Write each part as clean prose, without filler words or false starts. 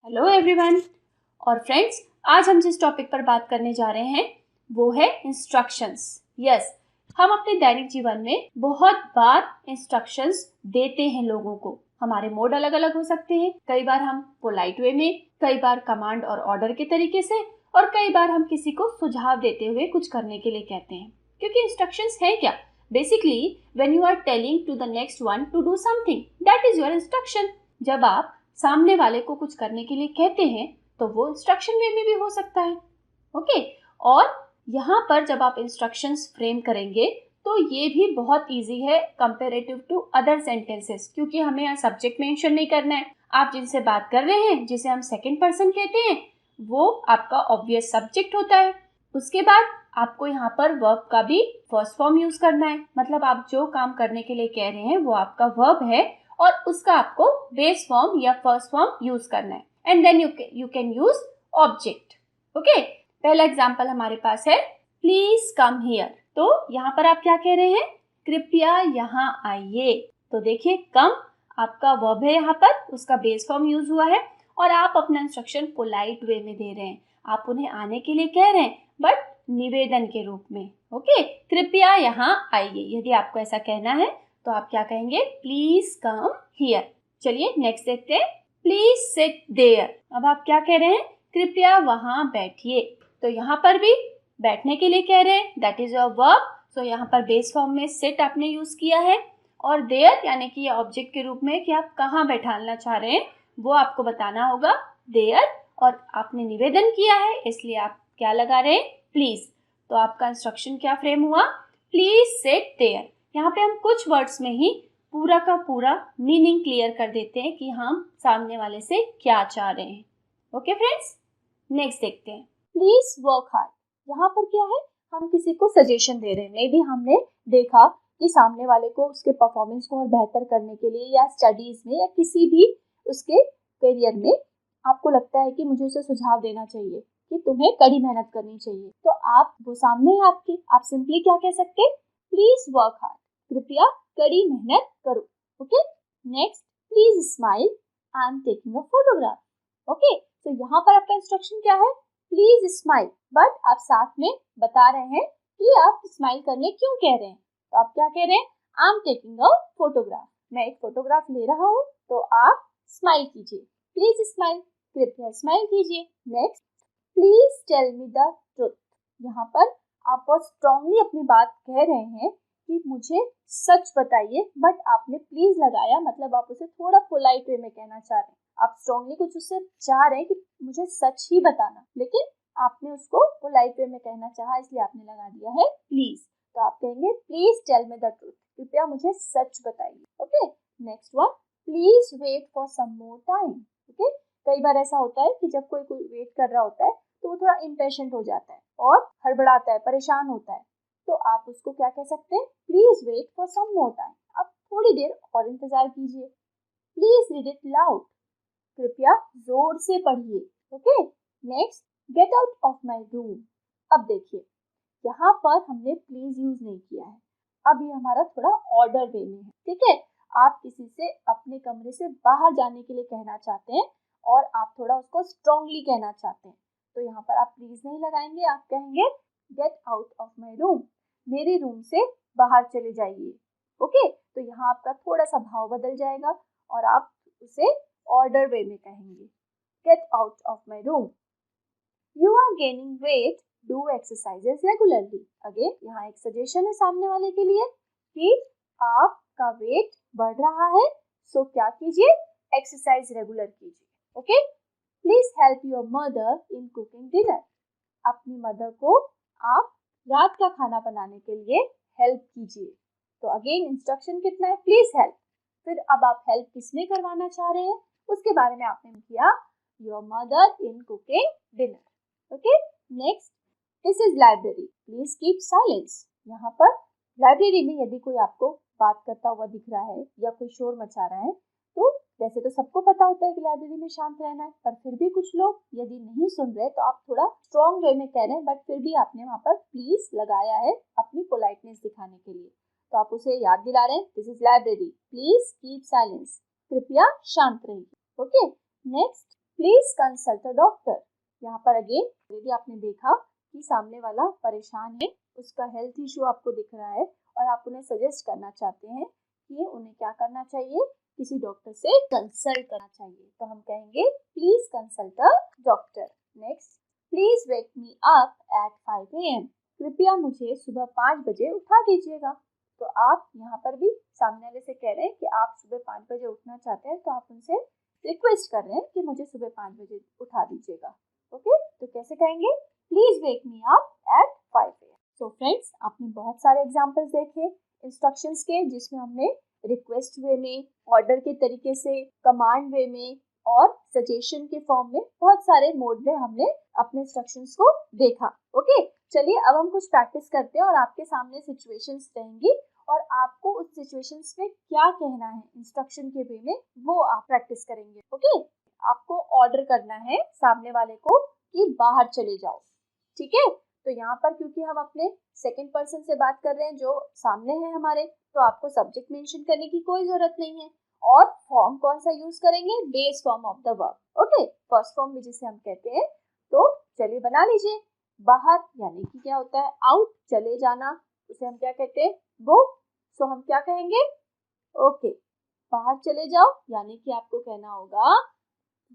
Hello everyone और friends, आज हम जिस टॉपिक पर बात करने जा रहे हैं वो है इंस्ट्रक्शंस। यस, हम अपने दैनिक जीवन में बहुत बार इंस्ट्रक्शंस देते हैं लोगों को। हमारे मोड अलग अलग हो सकते हैं। कई बार हम पोलाइट वे में, कई बार कमांड और ऑर्डर के तरीके से, और कई बार हम किसी को सुझाव देते हुए कुछ करने के लिए कहते हैं। क्योंकि इंस्ट्रक्शंस है क्या? Basically when you are telling to the next one to do something, that is your instruction. जब आप सामने वाले को कुछ करने के लिए कहते हैं तो वो इंस्ट्रक्शन वे में भी हो सकता है। ओके, और यहाँ पर जब आप इंस्ट्रक्शंस फ्रेम करेंगे तो ये भी बहुत इजी है कंपेरेटिव टू अदर सेंटेंसेस, क्योंकि हमें यहाँ सब्जेक्ट मेंशन नहीं करना है। आप जिनसे बात कर रहे हैं, जिसे हम सेकंड पर्सन कहते हैं, वो आपका ऑब्वियस सब्जेक्ट होता है। उसके बाद आपको यहाँ पर वर्ब का भी फर्स्ट फॉर्म यूज करना है। मतलब आप जो काम करने के लिए कह रहे हैं वो आपका वर्ब है और उसका आपको बेस फॉर्म या फर्स्ट फॉर्म यूज करना है। And then you can use object. Okay, पहला एग्जांपल हमारे पास है प्लीज कम हियर। तो यहाँ पर आप क्या कह रहे हैं? कृपया यहाँ आइए। तो देखिए, कम आपका वर्ब है, यहाँ पर उसका बेस फॉर्म यूज हुआ है और आप अपना इंस्ट्रक्शन पोलाइट वे में दे रहे हैं। आप उन्हें आने के लिए कह रहे हैं बट निवेदन के रूप में। ओके, कृपया यहाँ आइए। यदि आपको ऐसा कहना है तो आप क्या कहेंगे? Please come here. चलिए नेक्स्ट देखते हैं, प्लीज सिट देयर। अब आप क्या कह रहे हैं? कृपया वहां बैठिए। तो यहाँ पर भी बैठने के लिए कह रहे हैं, दैट इज योर वर्ब। सो यहाँ पर बेस फॉर्म में सिट आपने यूज किया है और देयर यानी कि ऑब्जेक्ट के रूप में कि आप कहाँ बैठाना चाह रहे हैं वो आपको बताना होगा, देयर। और आपने निवेदन किया है इसलिए आप क्या लगा रहे हैं? प्लीज। तो आपका इंस्ट्रक्शन क्या फ्रेम हुआ? Please sit there. यहाँ पे हम कुछ वर्ड्स में ही पूरा का पूरा मीनिंग क्लियर कर देते हैं कि हम सामने वाले से क्या चाह रहे हैं। ओके फ्रेंड्स, नेक्स्ट देखते हैं, प्लीज वर्क हार्ड। यहाँ पर क्या है? हम किसी को सजेशन दे रहे हैं। मे बी हमने देखा कि सामने वाले को उसके परफॉर्मेंस को और बेहतर करने के लिए या स्टडीज में या किसी भी उसके करियर में आपको लगता है कि मुझे उसे सुझाव देना चाहिए कि तुम्हें कड़ी मेहनत करनी चाहिए। तो आप वो सामने है आपके, आप सिंपली क्या कह सकते हैं? Please work hard. कृपया कड़ी मेहनत करो। Okay, next, please smile, I am taking a photograph. Okay, तो यहाँ पर आपका इंस्ट्रक्शन क्या है? प्लीज स्माइल, बट आप साथ में बता रहे हैं कि आप स्माइल करने क्यों कह रहे हैं। तो आप क्या कह रहे हैं? I am taking a photograph. मैं एक फोटोग्राफ ले रहा हूँ तो आप स्माइल कीजिए। प्लीज स्माइल, कृपया स्माइल कीजिए। Next, please tell me the truth. यहाँ पर आप बहुत स्ट्रांगली अपनी बात कह रहे हैं कि मुझे सच बताइए, बट आपने प्लीज लगाया, मतलब आप उसे थोड़ा पोलाइट वे में कहना चाह रहे हैं। आप स्ट्रांगली कुछ उससे चाह रहे हैं कि मुझे सच ही बताना, लेकिन आपने उसको पोलाइट वे में कहना चाहा इसलिए आपने लगा दिया है प्लीज। तो आप कहेंगे please tell me the truth, कृपया मुझे सच बताइए। Okay, next one, please wait for some more time. Okay, कई बार ऐसा होता है कि जब कोई वेट कर रहा होता है तो वो थोड़ा इम्पेशेंट हो जाता है और हड़बड़ाता है, परेशान होता है। तो आप उसको क्या कह सकते हैं? Please wait for some more time. आप थोड़ी देर और इंतजार कीजिए। प्लीज रीड इट लाउड, कृपया जोर से पढ़िए। Okay, next, gate out of my room. अब देखिए, यहाँ पर हमने प्लीज यूज नहीं किया है। अब ये हमारा थोड़ा ऑर्डर वे में है। ठीक है, आप किसी से अपने कमरे से बाहर जाने के लिए कहना चाहते हैं और आप थोड़ा उसको स्ट्रांगली कहना चाहते हैं। तो यहाँ पर आप प्लीज नहीं लगाएंगे, आप कहेंगे get out of my room, मेरे रूम से बाहर चले जाइए। ओके, तो यहाँ आपका थोड़ा सा भाव बदल जाएगा और आप उसे ऑर्डर वे में कहेंगे, get out of my room. You are gaining weight, do exercises regularly. Again यहाँ एक सजेशन है सामने वाले के लिए कि आपका वेट बढ़ रहा है, सो क्या कीजिए? एक्सरसाइज रेगुलर कीजिए। Okay, please help your mother in cooking dinner. अपनी मदर को आप रात का खाना बनाने के लिए हेल्प कीजिए। तो अगेन इंस्ट्रक्शन कितना है? Please help. फिर अब आप हेल्प किसमें करवाना चाह रहे हैं उसके बारे में आपने किया, your mother in cooking dinner. Okay, next, this is library, please keep silence. यहाँ पर लाइब्रेरी में यदि कोई आपको बात करता हुआ दिख रहा है या कोई शोर मचा रहा है, तो वैसे तो सबको पता होता है कि लाइब्रेरी में शांत रहना है, पर फिर भी कुछ लोग यदि नहीं सुन रहे तो आप थोड़ा स्ट्रॉन्ग वे में कह रहे हैं, बट फिर भी आपने वहाँ पर प्लीज लगाया है अपनी पोलाइटनेस दिखाने के लिए। तो आप उसे याद दिला रहे हैं, this is library, please keep silence, कृपया शांत रहिए। Okay, next, please consult a doctor. यहाँ पर अगेन यदि आपने देखा कि सामने वाला परेशान है, उसका हेल्थ इशू आपको दिख रहा है और आप उन्हें सजेस्ट करना चाहते हैं कि उन्हें क्या करना चाहिए, किसी डॉक्टर से कंसल्ट करना चाहिए, तो हम कहेंगे please consult a doctor. Next, please wake me up at 5 AM। कृपया मुझे सुबह 5 बजे उठा दीजिएगा। तो आप यहाँ पर भी सामने वाले से कह रहे हैं कि आप सुबह 5 बजे उठना चाहते हैं, तो आप उनसे रिक्वेस्ट कर रहे हैं कि मुझे सुबह 5 बजे उठा दीजिएगा। ओके, तो कैसे कहेंगे, please wake me up at 5 AM। So friends, आपने बहुत सारे एग्जांपल्स देखे इंस्ट्रक्शंस के, जिसमें हमने रिक्वेस्ट वे में, ऑर्डर के तरीके से, कमांड वे में और सजेशन के फॉर्म में, बहुत सारे मोड में हमने अपने इंस्ट्रक्शंस को देखा। ओके, चलिए अब हम कुछ प्रैक्टिस करते हैं और आपके सामने सिचुएशंस रहेंगी और आपको उस सिचुएशंस में क्या कहना है इंस्ट्रक्शन के वे में, वो आप प्रैक्टिस करेंगे। ओके, आपको ऑर्डर करना है सामने वाले को कि बाहर चले जाओ। ठीक है, तो यहाँ पर क्योंकि हम अपने सेकंड पर्सन से बात कर रहे हैं जो सामने है हमारे, तो आपको सब्जेक्ट मेंशन करने की कोई जरूरत नहीं है। और फॉर्म कौन सा यूज करेंगे, base form of the verb. Okay, first form भी जिसे हम कहते हैं, तो चलिए बना लीजिए। बाहर यानी कि क्या होता है, आउट, चले जाना, उसे हम क्या कहते हैं, गो। सो हम क्या कहेंगे, ओके, बाहर चले जाओ, यानी कि आपको कहना होगा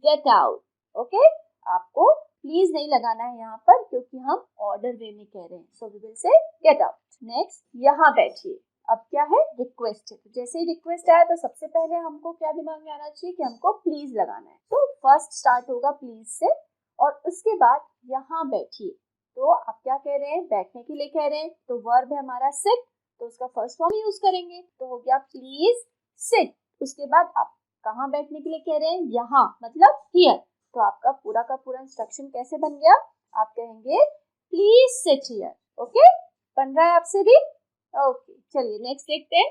गेट आउट। ओके, आपको प्लीज नहीं लगाना है यहाँ पर क्योंकि हम ऑर्डर वे में कह रहे हैं, so we will say get out. Next, यहाँ बैठिए। अब क्या है, रिक्वेस्ट है, तो जैसे ही रिक्वेस्ट आया तो सबसे पहले हमको क्या दिमाग में आना चाहिए कि हमको प्लीज लगाना है। तो फर्स्ट स्टार्ट होगा प्लीज से और उसके बाद यहाँ बैठिए। तो आप क्या कह रहे हैं, बैठने के लिए कह रहे हैं, तो वर्ब है हमारा सिट, तो उसका फर्स्ट फॉर्म यूज करेंगे, तो हो गया प्लीज सिट। उसके बाद आप कहाँ बैठने के लिए कह रहे हैं, यहाँ, मतलब हियर, तो आपका पूरा का पूरा इंस्ट्रक्शन कैसे बन गया, आप कहेंगे प्लीज सिट हियर। ओके, बन रहा है आपसे भी। ओके, चलिए नेक्स्ट देखते हैं।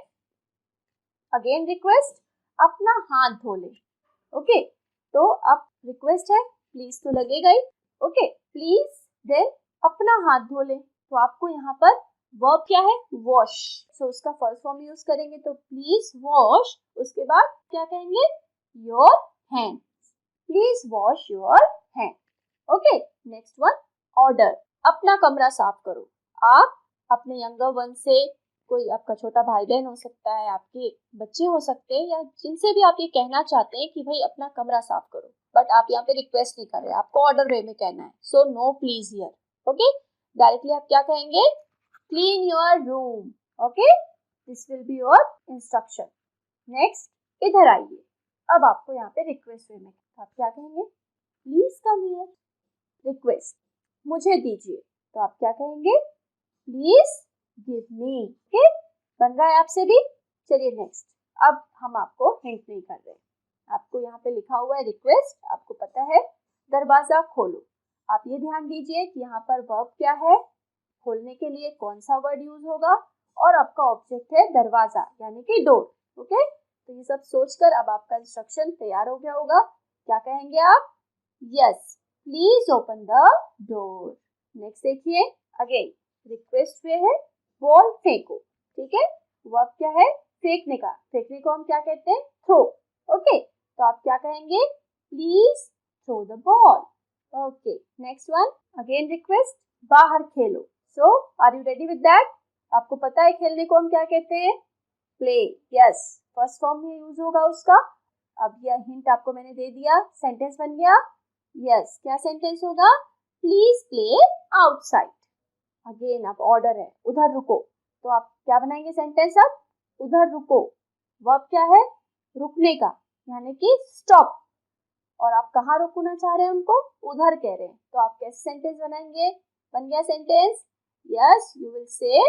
अगेन रिक्वेस्ट, अपना हाथ धो ले। ओके, तो अब रिक्वेस्ट है, प्लीज तो लगेगा ही। ओके, प्लीज, देन अपना हाथ धो ले, तो आपको यहाँ पर वर्ब क्या है, वॉश, सो उसका फर्स्ट फॉर्म यूज करेंगे, तो प्लीज वॉश। उसके बाद क्या कहेंगे, your hand, please wash your hand. Okay, next one, order, अपना कमरा साफ करो। आप अपने यंगर वन से, कोई आपका छोटा भाई बहन हो सकता है, आपके बच्चे हो सकते हैं, या जिनसे भी आप ये कहना चाहते हैं कि भाई अपना कमरा साफ करो, बट आप यहाँ पे रिक्वेस्ट नहीं कर रहे, आपको ऑर्डर वे में कहना है, so no please here. Okay, directly आप क्या कहेंगे, clean your room. Okay, this will be your instruction. Next, इधर आइए। अब आपको यहाँ पे रिक्वेस्ट वे में, आप क्या कहेंगे, प्लीज कम हियर। रिक्वेस्ट, मुझे दीजिए, तो आप क्या कहेंगे, प्लीज गिव मी। ओके, बन रहा है आपसे भी। चलिए नेक्स्ट, अब हम आपको हिंट नहीं कर रहे, आपको यहाँ पे लिखा हुआ है रिक्वेस्ट, आपको पता है दरवाजा खोलो। आप ये ध्यान दीजिए कि यहाँ पर वर्ब क्या है, खोलने के लिए कौन सा वर्ड यूज होगा, और आपका ऑब्जेक्ट है दरवाजा यानी कि डोर। ओके, तो ये सब सोचकर अब आपका इंस्ट्रक्शन तैयार हो गया होगा। क्या कहेंगे आप, yes please open the door. Next देखिए, अगेन रिक्वेस्ट वे है, बॉल फेंको। ठीक है, वर्ब क्या है, फेंकने का, फेंकने को हम क्या कहते हैं, थ्रो। ओके, तो आप क्या कहेंगे, please throw the ball. Okay, next one, again request, बाहर खेलो। So are you ready with that, आपको पता है खेलने को हम क्या कहते हैं, प्ले। यस, फर्स्ट फॉर्म में यूज होगा उसका। अब यह हिंट आपको मैंने दे दिया, सेंटेंस बन गया। यस, क्या सेंटेंस होगा, प्लीज प्ले आउटसाइड। अगेन अब ऑर्डर है, उधर रुको, तो आप क्या बनाएंगे सेंटेंस, अब उधर रुको। वर्ब क्या है, रुकने का, यानी कि स्टॉप, और आप कहाँ रुकना चाह रहे हैं उनको, उधर कह रहे हैं, तो आप कैसे सेंटेंस बनाएंगे, बन गया sentence, yes you will say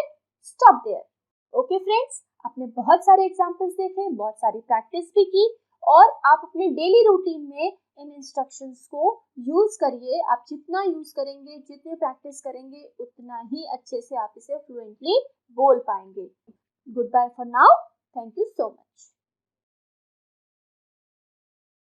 stop there. Okay friends, आपने बहुत सारे एग्जांपल्स देखे, बहुत सारी प्रैक्टिस भी की, और आप अपने डेली रूटीन में इन इंस्ट्रक्शंस को यूज करिए। आप जितना यूज करेंगे, जितने प्रैक्टिस करेंगे, उतना ही अच्छे से आप इसे फ्लुएंटली बोल पाएंगे। Goodbye for now, thank you so much.